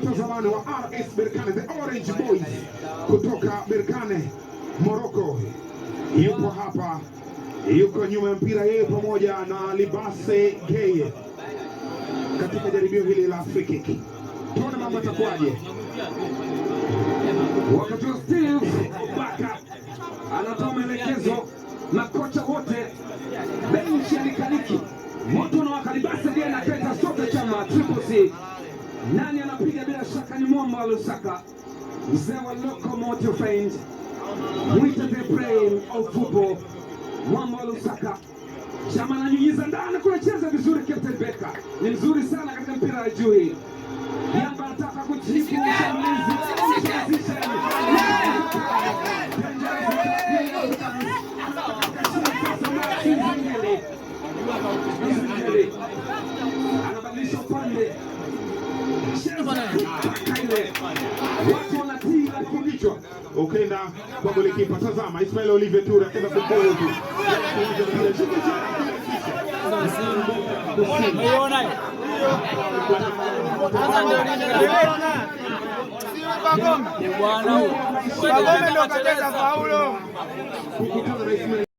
nyota zamani wa RS Berkane, the Orange Boys kutoka Berkane, Morocco. Yupo hapa, yuko nyuma ya mpira yeye pamoja na Libase Geye katika jaribio hili la free kick. Tuone mambo yatakuwaje. Wakati wa Steve Baka anatoa maelekezo na kocha wote benchi ya Likaliki. Moto na wakalibasa Geye na Keta sote chama Triple C. Nani anapiga bila shaka ni Mwamba Lusaka, mzee wa Locomotive Fund, mwita the brain of football. Mwamba Lusaka chama ananyunyiza ndani, kunacheza vizuri. Captain Beka ni mzuri sana katika mpira wa juu hii. Yanga anataka kujibu shambulizi. Anabadilisha upande. Watu wanatii na kukichwa. Ukenda kwa golikipa, tazama Ismail Olivier Toure akenda kukoa huko. Bwana huyo. Bwana ndio kacheza faulo.